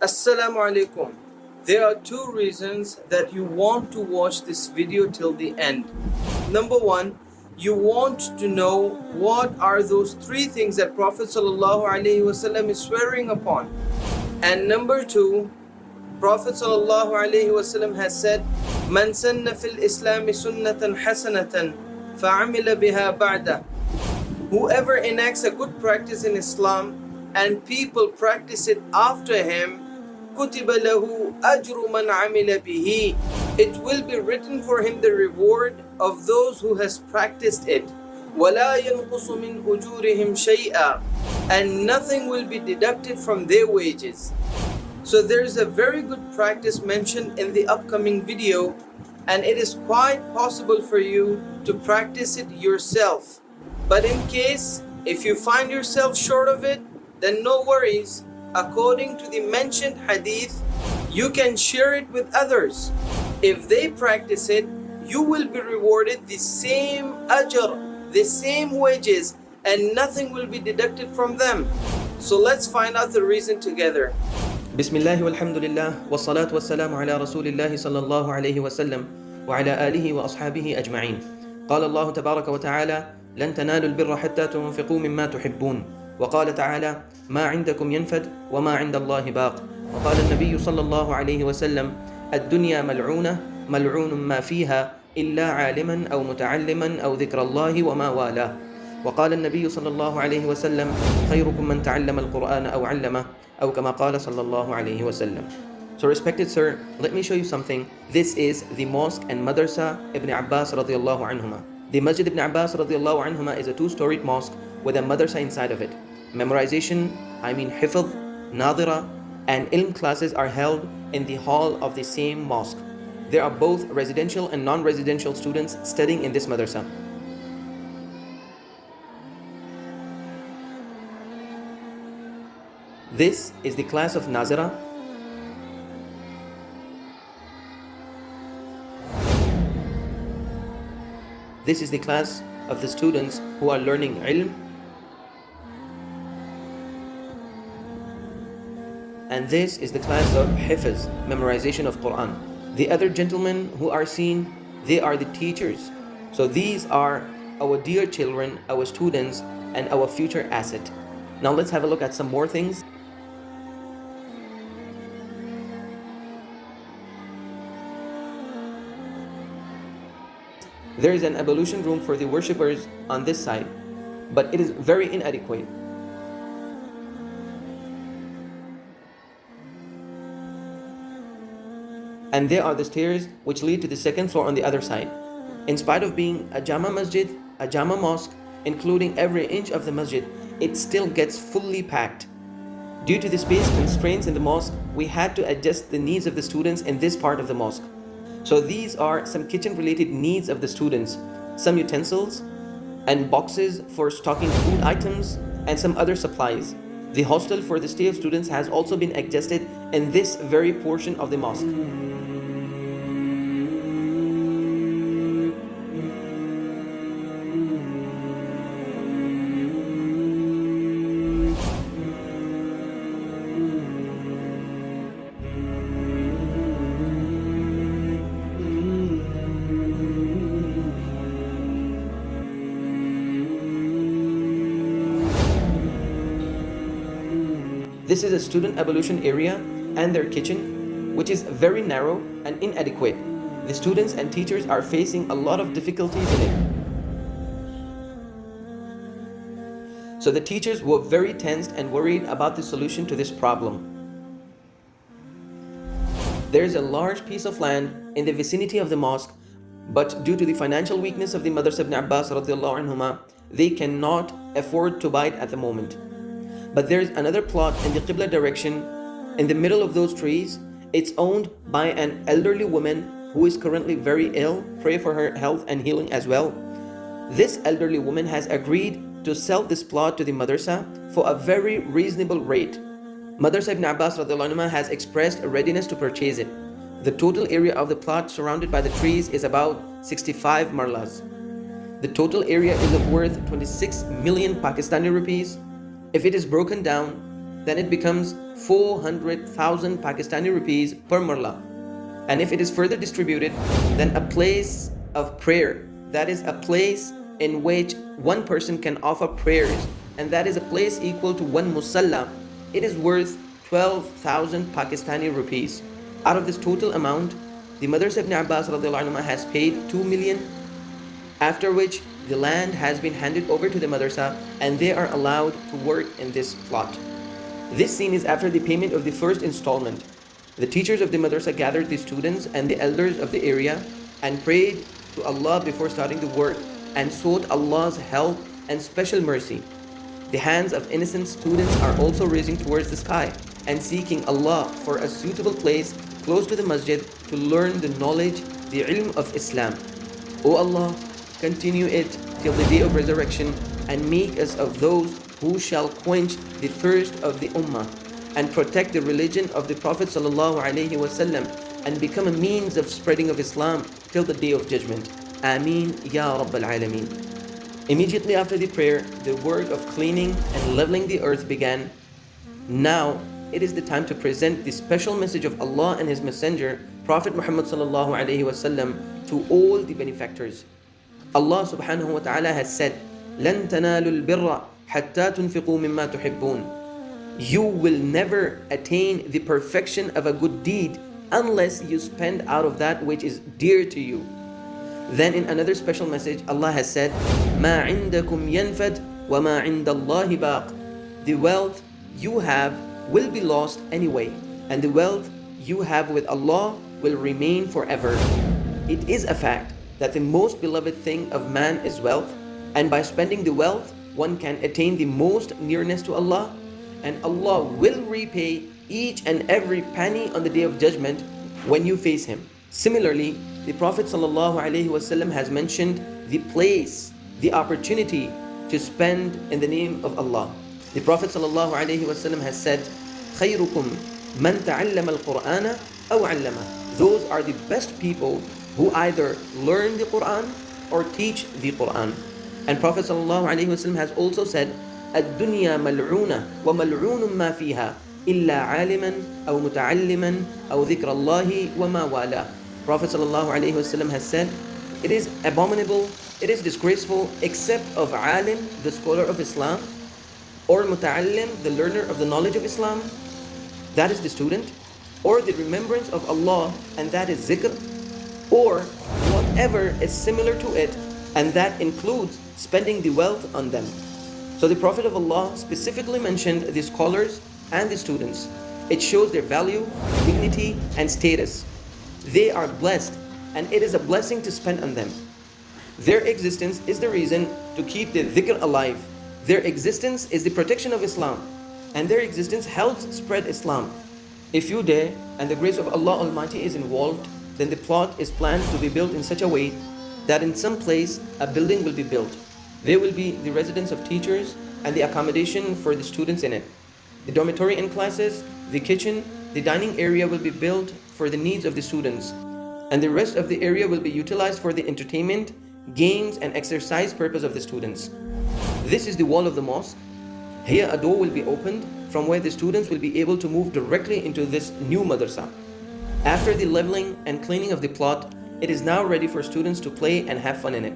Assalamu alaikum. There are two reasons that you want to watch this video till the end. Number one, you want to know what are those three things that Prophet ﷺ is swearing upon. And number two, Prophet ﷺ has said, "Man sanna fil Islami sunnatan hasanatan fa'amila biha ba'da." Whoever enacts a good practice in Islam and people practice it after him, كُتِبَ لَهُ أَجْرُ مَنْ عَمِلَ بِهِ. It will be written for him the reward of those who has practiced it. وَلَا يَنْقُصُ مِنْ أُجُورِهِمْ شَيْئًا. And nothing will be deducted from their wages. So there is a very good practice mentioned in the upcoming video, and it is quite possible for you to practice it yourself. But in case if you find yourself short of it, then no worries. According to the mentioned hadith, you can share it with others. If they practice it, you will be rewarded the same ajr, the same wages, and nothing will be deducted from them. So let's find out the reason together. Bismillah walhamdulillah wassalatu wassalamu ala rasulillah sallallahu alayhi wa sallam wa ala alihi wa ashabihi ajma'in. قال الله تبارك وتعالى لن تنالوا البر حتى تنفقوا مما تحبون. وقال تعالى ما عندكم ينفد وما عند الله باق. وقال النبي صلى الله عليه وسلم الدنيا ملعونة ملعون ما فيها إلا عالما أو متعلما أو ذكر الله وما والاه. وقال النبي صلى الله عليه وسلم خيركم من تعلم القرآن أو علمه أو كما قال صلى الله عليه وسلم. So respected sir, let me show you something. This is the mosque and Madrasa Ibn Abbas radiallahu anhuma. The Masjid Ibn Abbas radiallahu anhuma is a two-storied mosque with a madrasa inside of it. Memorization, hifz, nadira, and ilm classes are held in the hall of the same mosque. There are both residential and non-residential students studying in this madrasa. This is the class of Nazira. This is the class of the students who are learning ilm. And this is the class of hifz, memorization of Quran. The other gentlemen who are seen, they are the teachers. So these are our dear children, our students, and our future asset. Now let's have a look at some more things. There is an ablution room for the worshippers on this side, but it is very inadequate. And there are the stairs which lead to the second floor on the other side. In spite of being a Jama masjid, a Jama mosque, including every inch of the masjid, it still gets fully packed. Due to the space constraints in the mosque, we had to adjust the needs of the students in this part of the mosque. So these are some kitchen related needs of the students, some utensils and boxes for stocking food items and some other supplies. The hostel for the stay of students has also been adjusted in this very portion of the mosque. This is a student ablution area and their kitchen, which is very narrow and inadequate. The students and teachers are facing a lot of difficulties in it. So the teachers were very tensed and worried about the solution to this problem. There is a large piece of land in the vicinity of the mosque, but due to the financial weakness of the Madrasa Ibn Abbas radiallahu anhuma, they cannot afford to buy it at the moment. But there is another plot in the Qibla direction, in the middle of those trees. It's owned by an elderly woman who is currently very ill. Pray for her health and healing as well. This elderly woman has agreed to sell this plot to the madrasa for a very reasonable rate. Madrasa Ibn Abbas radiallahu anhu has expressed a readiness to purchase it. The total area of the plot surrounded by the trees is about 65 marlas. The total area is of worth 26 million Pakistani rupees. If it is broken down, then it becomes 400,000 Pakistani rupees per marla. And if it is further distributed, then a place of prayer, that is a place in which one person can offer prayers, and that is a place equal to one musalla, it is worth 12,000 Pakistani rupees. Out of this total amount, the Madrasa Ibn Abbas RA has paid 2 million, after which the land has been handed over to the madrasa and they are allowed to work in this plot. This scene is after the payment of the first installment. The teachers of the madrasa gathered the students and the elders of the area and prayed to Allah before starting the work and sought Allah's help and special mercy. The hands of innocent students are also raising towards the sky and seeking Allah for a suitable place close to the masjid to learn the knowledge, the ilm of Islam. O Allah, continue it till the day of resurrection and make us of those who shall quench the thirst of the ummah and protect the religion of the Prophet ﷺ and become a means of spreading of Islam till the day of judgment. Ameen Ya Rabbal Alameen. Immediately after the prayer, the work of cleaning and leveling the earth began. Now it is the time to present the special message of Allah and His Messenger, Prophet Muhammad ﷺ, to all the benefactors. Allah subhanahu wa ta'ala has said, لَن تَنَالُوا الْبِرَّ حَتَّى تُنْفِقُوا مِمَّا تُحِبُّونَ. You will never attain the perfection of a good deed unless you spend out of that which is dear to you. Then in another special message, Allah has said, مَا عِنْدَكُمْ يَنْفَدْ وَمَا عِنْدَ اللَّهِ بَاقٍ. The wealth you have will be lost anyway, and the wealth you have with Allah will remain forever. It is a fact that the most beloved thing of man is wealth, and by spending the wealth, one can attain the most nearness to Allah, and Allah will repay each and every penny on the day of judgment when you face Him. Similarly, the Prophet ﷺ has mentioned the place, the opportunity to spend in the name of Allah. The Prophet ﷺ has said, خَيْرُكُمْ مَنْ تَعَلَّمَ الْقُرْآنَ أَوْ عَلَّمَهُ. Those are the best people who either learn the Quran or teach the Quran. And Prophet ﷺ has also said, الدنيا ملعونة وملعون ما فيها إلا عالما أو متعلما أو ذكر الله وما والاه. Prophet ﷺ has said, it is abominable, it is disgraceful, except of alim, the scholar of Islam, or muta'allim, the learner of the knowledge of Islam, that is the student, or the remembrance of Allah, and that is zikr, or whatever is similar to it, and that includes spending the wealth on them. So the Prophet of Allah specifically mentioned the scholars and the students. It shows their value, dignity, and status. They are blessed, and it is a blessing to spend on them. Their existence is the reason to keep the dhikr alive. Their existence is the protection of Islam, and their existence helps spread Islam. If you dare, and the grace of Allah Almighty is involved, then the plot is planned to be built in such a way that in some place a building will be built. There will be the residence of teachers and the accommodation for the students in it. The dormitory and classes, the kitchen, the dining area will be built for the needs of the students, and the rest of the area will be utilized for the entertainment, games, and exercise purpose of the students. This is the wall of the mosque. Here a door will be opened from where the students will be able to move directly into this new madrasa. After the leveling and cleaning of the plot, it is now ready for students to play and have fun in it.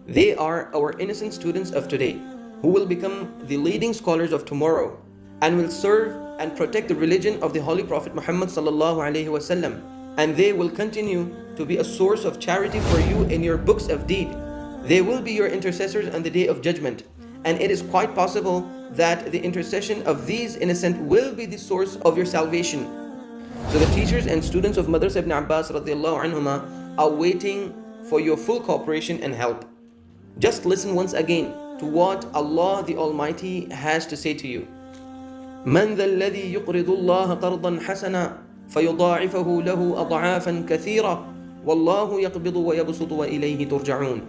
They are our innocent students of today, who will become the leading scholars of tomorrow and will serve and protect the religion of the Holy Prophet Muhammad ﷺ, and they will continue to be a source of charity for you in your books of deed. They will be your intercessors on the day of judgment, and it is quite possible that the intercession of these innocent will be the source of your salvation. So the teachers and students of Madrasa Ibn Abbas RA are waiting for your full cooperation and help. Just listen once again to what Allah the Almighty has to say to you. من ذا الذي يقرض الله قرضا حسنا فيضاعفه له أضعافا كثيرة والله يقبض ويبسط وإليه ترجعون.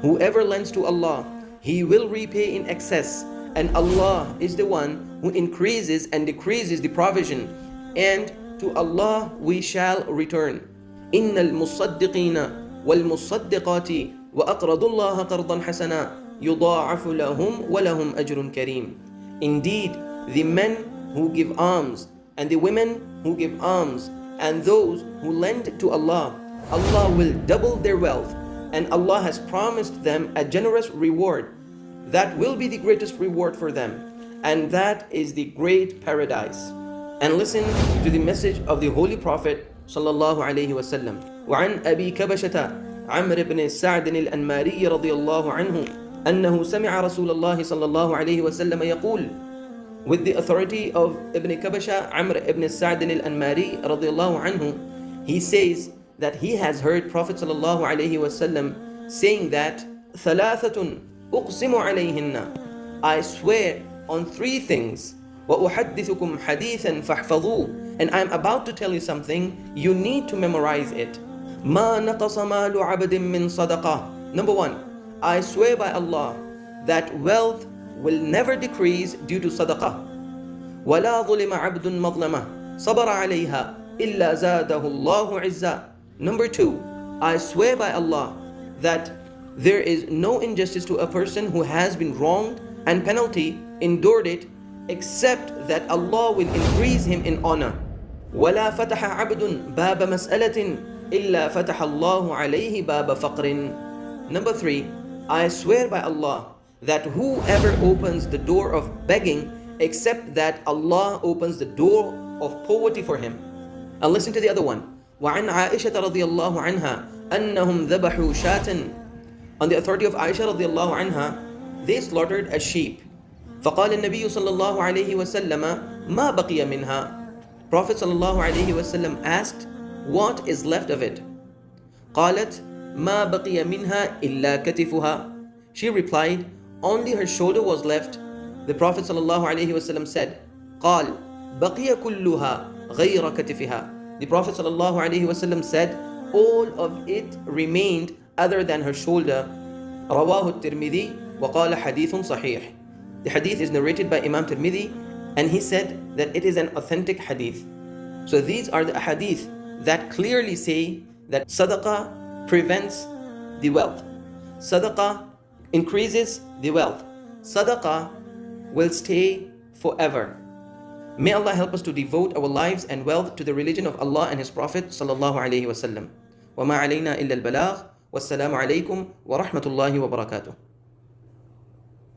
Whoever lends to Allah, he will repay in excess, and Allah is the one who increases and decreases the provision, and to Allah we shall return. إن المصدقين والمصدقات وأقرضوا الله قرضا حسنا يضاعف لهم ولهم أجر كريم. Indeed, the men who give alms, and the women who give alms, and those who lend to Allah, Allah will double their wealth, and Allah has promised them a generous reward. That will be the greatest reward for them, and that is the great paradise. And listen to the message of the Holy Prophet sallallahu alaihi wasallam. وعن أبي كبشة عمرو بن سعد الأنماري رضي الله عنه أنه سمع رسول الله صلى الله عليه وسلم يقول, with the authority of Ibn Kabasha, Amr ibn Sa'd al-Anmari radiyallahu anhu, he says that he has heard Prophet sallallahu alayhi wasallam saying that ثلاثة أقسم عليهن, I swear on three things, وأحدثكم حديثا فاحفظوه, and I'm about to tell you something, you need to memorize it. ما نقص مال عبد من صدقة. Number one, I swear by Allah that wealth will never decrease due to sadaqah. ولا ظلم عبد مظلمة صبر عليها إلا زاده الله عزا. Number two, I swear by Allah that there is no injustice to a person who has been wronged and penalty endured it, except that Allah will increase him in honor. ولا فتح عبد باب مسألة إلا فتح الله عليه باب فقر. Number three, I swear by Allah that whoever opens the door of begging, except that Allah opens the door of poverty for him. And listen to the other one. وعن عائشة رضي الله عنها أنهم ذبحوا شاة. On the authority of Aisha رضي الله عنها, they slaughtered a sheep. فقال النبي صلى الله عليه وسلم ما بقي منها. Prophet صلى الله عليه وسلم asked, what is left of it? قالت ما بقي منها إلا كتفها. She replied, only her shoulder was left. The Prophet ﷺ said, قال بقي كلها غير كتفها. The Prophet ﷺ said, all of it remained other than her shoulder. رواه الترمذي وقال حديث صحيح. The hadith is narrated by Imam Tirmidhi, and he said that it is an authentic hadith. So these are the hadith that clearly say that sadaqah prevents the wealth. Sadaqah increases the wealth. Sadaqah will stay forever. May Allah help us to devote our lives and wealth to the religion of Allah and His Prophet sallallahu alaihi wasallam. وما علينا إلا البلاغ والسلام عليكم ورحمة الله وبركاته.